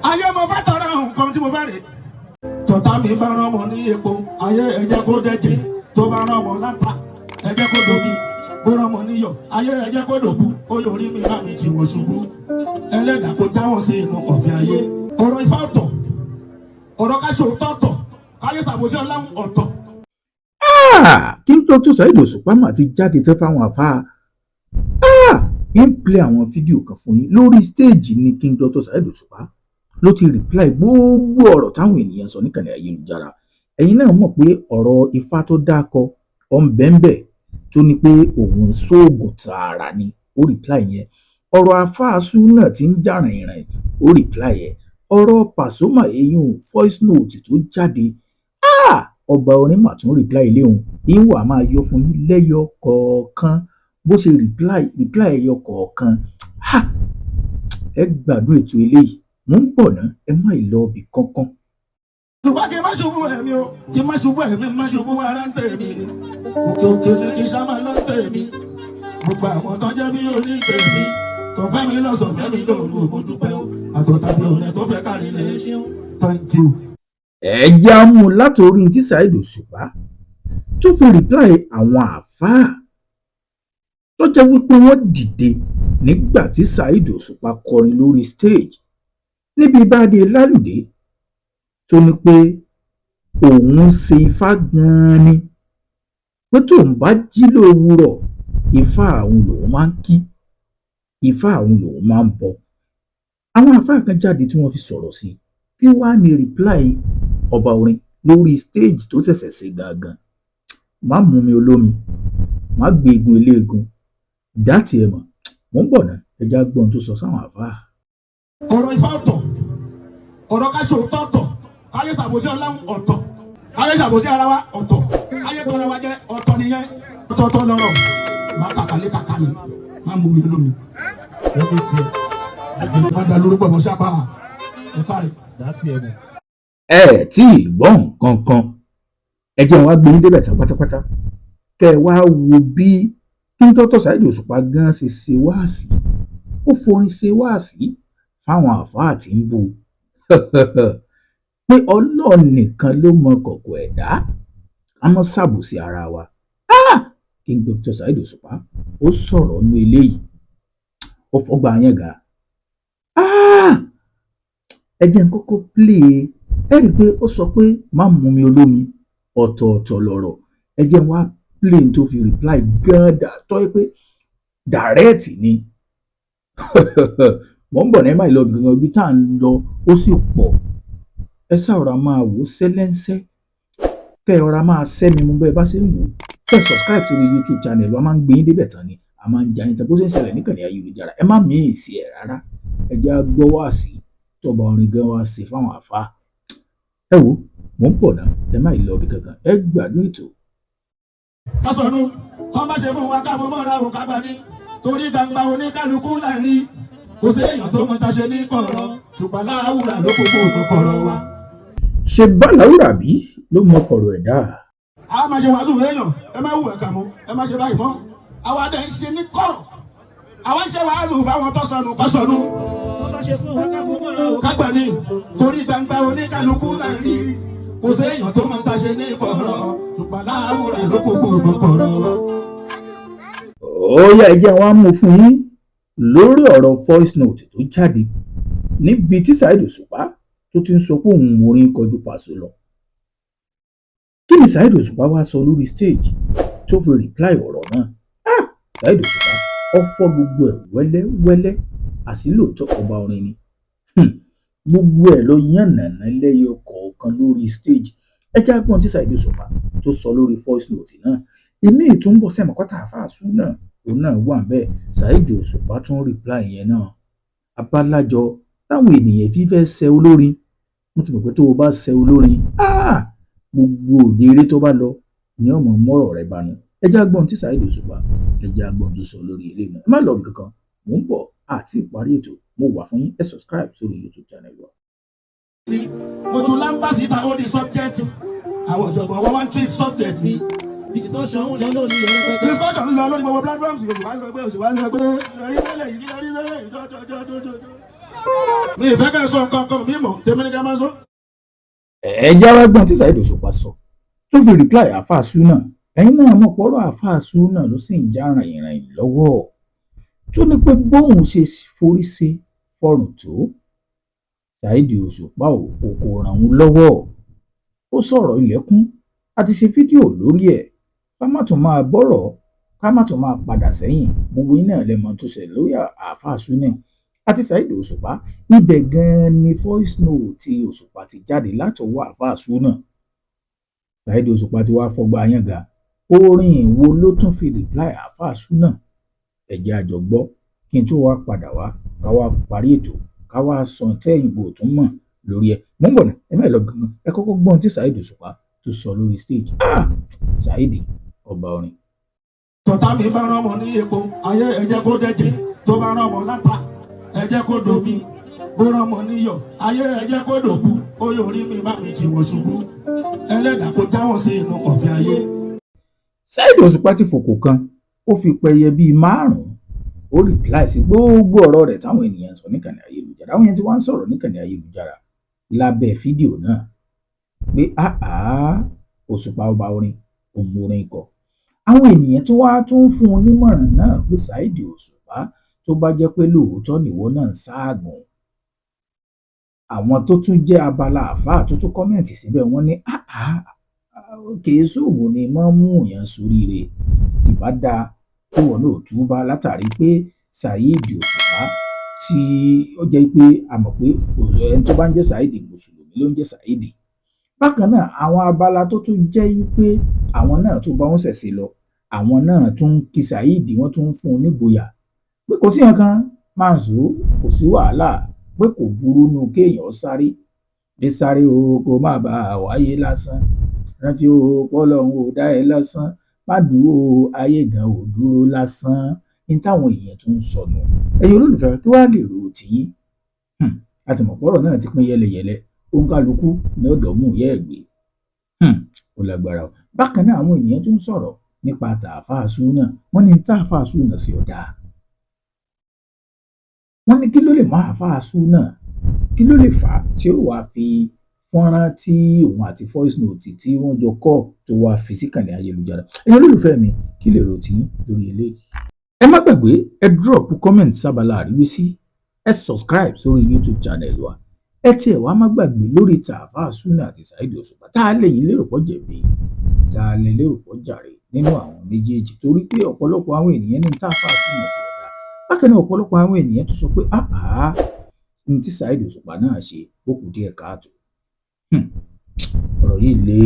ayé mo fẹ́ tọrọ nǹkan tí mo fẹ́ rè. tọ́tà mi bá rán ọmọ ní epo ayé ẹ jẹ́ kó dẹ́jẹ́ tó bá rán ọmọ láta ẹ jẹ́ kó domi bó rán ọmọ níyọ̀ ayé ẹ jẹ́ kó dòbú ó yọrí mi bá mi tì wọ́n ṣubú ẹlẹ́dàá kó jáwọ́ sí inú ọ̀fìn ayé. ọ̀rọ̀ ifá ọ̀tọ̀ ọ̀rọ̀ káṣọ ọ̀tọ̀ káyé ṣàbòsí ọlọ́run ọ̀tọ̀. King Dr. Saheed Òṣùpá mà ti jáde tẹ́ fáwọn àfáà ń play àwọn fídíò kan fún yín lórí stéèjì ní King Dr. Saheed Òṣùpá ló ti reply gbogbo ọ̀rọ̀ táwọn ènìyàn sọ níkànnì ayélujára. ẹ̀yin náà mọ̀ pé ọ̀rọ̀ ifá tó dákọ ọ̀nbẹ̀ǹbẹ̀ tó ní pé òun sóògùn tààrà ni ó reply yẹn. ọ̀rọ̀ afáàsù náà ti ń jà rìnrìn ó reply yẹn. ọ̀rọ̀ Pasuma eyín voice note tó jáde ọba orin mà tún reply ilé òun ìwà máa yọ fún yín lẹ́yọ kọ̀ọ̀kan bó ṣe reply ẹyọ kọ̀ọ̀kan. ẹ gbádùn ètò eléyìí mò ń bọ̀ ná ẹ má ì lọ ibì kankan. ṣùgbọ́n kí n má ṣubú ẹ̀mí o kí n má ṣubú ẹ̀mí má ṣubú ara ń tèmi òkè òkè sí kí sábà lọ ń tèmi gbogbo àwọn tó jẹ́ bí orí tèmi tó fẹ́ mi lọ́sàn fẹ́ mi lóru mo dúpẹ́ o àtọ̀tàbí ọ̀rẹ́ tó fẹ́ kárí lè ṣeun thank you. ẹ jẹ́ á mú látòrí tí Saheed Òṣùpá tó fi reply àwọn àfáà tó jẹ́ wípé wọ́n dìde nígbà tí Saheed Òṣùpá kọrin lórí stage níbi ìbádé lálùdé tó ní pé òun ṣe ifá gan-an ni pé tóun bá jí lówùúrọ̀ ifá àwọn lòun máa ń kí ifá àwọn lòun máa ń bọ. àwọn àfáà kan jáde tí wọ́n fi sọ̀rọ̀ sí kí wàá ní reply ọba orin lórí stage tó ṣẹ̀ṣẹ̀ ṣe gangan. má mú mi olómi má gbé egun eléegun dá tiẹ̀ mọ̀ mò ń bọ̀ ná ẹja gbọ́n tó sọ sáwọn àfáà. ọ̀rọ̀ ifá ọ̀tọ̀ ọ̀rọ̀ káṣọ ọ̀tọ̀ káyé ṣàbòsí ọlọ́run ọ̀tọ̀ káyé ṣàbòsí ara wa ọ̀tọ̀ káyé tọ́ra wa jẹ́ ọ̀tọ̀ nìyẹn ọ̀tọ̀ọ̀tọ̀ lọ́rọ̀ má kàkàlẹ̀ má mú mi lómi ẹbí tiẹ̀ ẹgbẹ́ má da lórúkọ mọ́ sábà ẹ̀ka rẹ̀ dá tiẹ̀ mọ̀. ẹ tí ì gbọ́ nǹkan kan ẹ jẹ́ wá gbé yín débẹ̀ tán pátápátá kẹ́ ẹ wá wo bí King Dr. Saheed Òṣùpá gan ṣe ṣe wáàsí ó forin ṣe wáàsí fáwọn àfáà tí ń bú pé Ọlọ́run nìkan ló mọ kọ̀kọ̀ ẹ̀dá a mọ́ ṣàbòsí ara wa. King Dr. Saheed Òṣùpá ó sọ̀rọ̀ nú eléyìí ó fọgbà yẹn gà. ẹ jẹ́ n kọ́kọ́ play ẹ rí i pé ó sọ pé má mú mi olómi ọ̀tọ̀ọ̀tọ̀ lọ̀rọ̀ ẹ jẹ́ wá play tó fi reply gan-an tọ́ ẹ pé direct ni mò ń bọ̀ ní máa lọ gangan ibi tá à ń lọ ó sì pọ̀ ẹ ṣàrọ̀ra máa wò sẹ́lẹ́ńsẹ́ kẹ́ ẹ rọra máa sẹ́mi mú bẹ́ẹ̀ bá ṣe ń wò kẹ́ ẹ subscribe sórí YouTube channel wa máa ń gbé yín débẹ̀ tán ni a máa ń ja yín tán bó ṣe ń ṣẹlẹ̀ níkànnì ayélujára ẹ má míì sí ẹ rárá ẹ jẹ́ á gbọ́ wá sí tọba orin gan wá sí fáwọn àfa ẹ wo mò ń pọ̀ náà ẹ má ì lọ ibì kankan ẹ gbádùn ètò. kọ́sọ̀nù kọ́ bá ṣe fún wa ká mọ́ mọ́ra òun ká gbà ní torí gbangba oníkálukú láàrin kò sí èèyàn tó mọ ta ṣe ní kọ̀rọ̀ ṣùgbọ́n láwùrà ló kókó òkú kọ̀rọ̀ wa. ṣe bá làwùrà bí ló mọ kọ̀rọ̀ ẹ̀dá. a máa ṣe wàásù èèyàn ẹ má wù ẹ̀ka mọ́ ẹ má ṣe báyìí mọ́ àwa dẹ̀ ń ṣe ní kọ̀rọ̀ àwa ń ṣe wàásù fáwọn tó sọnù kọ́sọ̀nù kọ́ bá ṣe fún wa ká mọ́ mọ́ra òun ká gbà ní torí gbangba oníkálukú láàrin kò sí èèyàn tó mọ ta ṣe ní kọ̀rọ̀ ṣùgbọ́n láwùrà ló kókó òkú kọ̀rọ̀ wa. ó yá ẹ jẹ́ wá mú fún yín lórí ọ̀rọ̀ voice note tó jáde níbi tí Saheed Òṣùpá tó ti ń sọ pé òun orin kọjú Paso lọ. kí ni Saheed Òṣùpá wá sọ lórí stage tó fi reply ọ̀rọ̀ náà. Saheed Òṣùpá ó fọ́ gbogbo ẹ̀ wẹ́lẹ́wẹ́lẹ́ àsìlóòótọ́ ọba orin ni gbogbo ẹ̀ ló yànnàná lẹ́yọ kọ̀ọ̀kan lórí stage. ẹ jẹ́ àgbọ̀n tí Saheed Òṣùpá tó sọ lórí voice note náà ìmí ìtúnbọ̀ sẹ́mọ̀kọ́tà àfáàsù náà òun náà wà bẹ́ẹ̀ Saheed Òṣùpá tún reply yẹn náà abálájọ táwọn ènìyàn fífẹ́ ṣe olórin mo ti mọ̀ pé tó o bá ṣe olórin gbogbo òde eré tó bá lọ ní ọmọ mọ́rọ̀ rẹ bánu. ẹ jẹ́ àgbọ̀n tí Saheed Òṣùpá ẹ jẹ́ àgbọ̀n tó sọ lórí ilé náà ẹ má lọ bí kankan mò ń bọ̀ àti ìparí ètò mo wà fún yín ẹ subscribe sórí YouTube channel wa. ojú lámbàsí ta ó di subject àwọn ọ̀jọ̀gbọ́n wọn wá ń treat subject ni discussion ń lọ lórí ẹgbẹ́ discussion ń lọ lórí gbogbo platforms Yorùbá sọ pé Òṣùpá sọ pé lórí sẹ́lẹ̀ yìí lórí sẹ́lẹ̀ yìí jọjọjọjọjọ mi ìfẹ́ kẹ́ sọ nǹkan kan mímọ́ tèmi ní ká máa sọ. ẹ já wá gbọ́n tí Saheed Òṣùpá sọ tó fi reply àáfàá Súnà. ẹ̀yin náà mọ̀ pọ̀rọ̀ àáfàá Súnà ló sì ń já ràn-ìrìn lọ́wọ́ tó ní pé bóun ṣe forí ṣe fọrùn tó Saheed Òṣùpá kò ràn òun lọ́wọ́. ó sọ̀rọ̀ ilẹ̀kùn a ti ṣe fídíò lórí ẹ̀ ká má tún máa bọ̀rọ̀ ká má tún máa padà sẹ́yìn gbogbo iná ẹlẹ́mọ tó ṣẹlẹ̀ lórí àáfàá Súnà àti Saheed Òṣùpá. ibẹ̀ gan-an ni voice note tí Òṣùpá ti jáde látọwọ́ àáfàá Súnà. Saheed Òṣùpá ti wá fọgbà yànga orin wo ló tún fi reply àáfàá Súnà. ẹ jẹ́ a jọ gbọ́ kí n tó wá padà wá ká wá parí ètò ká wá sọ tẹ́yìn bò tún mọ̀ lórí ẹ̀. mo ń bọ̀ náà ẹ má lọ gangan ẹ kọ́kọ́ gbọ́n tí Saheed Òṣùpá tó sọ lórí stage. Saheed ọba orin. tọ́tà mi bá rán ọmọ ní epo ayé ẹ jẹ́ kó dẹ́jẹ́ tó bá rán ọmọ láta ẹ jẹ́ kó domi bó rán ọmọ níyọ̀ ayé ẹ jẹ́ kó dòbu oyè orí mi bá mi tìwọ̀ ṣubú ẹlẹ́dàá kó jáwọ́ sí inú ọ̀fẹ́ ayé. Saheed Òṣùpá ti fòkò kan ó fi pẹyẹ bíi 5 ó reply sí gbogbo ọ̀rọ̀ rẹ̀ táwọn ènìyàn sọ níkànnì ayélujára. àwọn yẹn ti wá ń sọ̀rọ̀ níkànnì ayélujára lábẹ́ fídíò náà pé Òṣùpá ọba orin òmùorin ikọ̀. àwọn ènìyàn tí wàá tún fún un nímọ̀ràn náà pé Saheed Òṣùpá tó bá jẹ́ pé lóòótọ́ nìwọ náà ń ságùn. àwọn tó tún jẹ́ abala àfáà tó tún kọ́mẹ̀ntì síbẹ̀ wọ́n ní kìí sóògùn ni mọ́ mú èèyàn soríire ìbá dáa kí wọn náà túbá látàrí pé Saheed Òṣùpá tí ó jẹ́ pé a mọ̀ pé ẹni tó bá ń jẹ́ Saheed mùsùlùmí ló ń jẹ́ Saheed. bákan náà àwọn abala tó tún jẹ́ pé àwọn náà tún bá wọn ṣẹ̀ṣẹ̀ lọ àwọn náà tún kí Saheed wọ́n tún fún un nígboyà pé kò sí nǹkan máa zò ó kò sí wàhálà pé kò burú nu kéèyàn sáré bí sáré o kò má bàa wáyé lásán rántí o pọ́lọ́hún ò dá ẹ lásán má dúró ayé gan ò dúró lásán ní táwọn èèyàn tún ń sọnù. ẹ̀yin olólùfẹ́ kí wàá lè rò tìyín. àtìmọ̀pọ̀rọ̀ náà ti pín yẹlẹyẹlẹ òǹkàlùkù ní ọ̀dọ̀ mú ìyá ẹ̀ gbé. ó lágbára o. bákan náà àwọn ènìyàn tún sọ̀rọ̀ nípa tààfàá Súnà wọ́n ní tààfàá Súnà sí ọ̀dà. wọ́n ní kí ló lè má àfàá Súnà kí ló lè fà á tí ó wàá fi fọ́nrán tí òun àti voice note tí wọ́n jọ kọ́ tó wàá fi síkànnì ayélujára. ẹ̀yin olólùfẹ́ mi kí lè rò tìyín lórí eléyìí. ẹ má gbàgbé ẹ drop comment sábàlá àríwísí ẹ subscribe sórí YouTube channel wa ẹ tiẹ̀ wá má gbàgbé lórí tààfàá Súnà àti Saheed Òṣùpá tá a lè yín lérò pọ̀ jẹ̀bi tá a lè lérò pọ̀ jàre nínú àwọn méjèèjì torí pé ọ̀pọ̀lọpọ̀ àwọn ènìyàn ní tààfàá Súnà sí ọ̀dà. bákan náà ọ̀pọ̀lọpọ̀ àwọn ènìyàn tún sọ pé ní tí Saheed Òṣùpá náà ṣe ó kù díẹ̀ káàtó. ọ̀rọ̀ yìí le.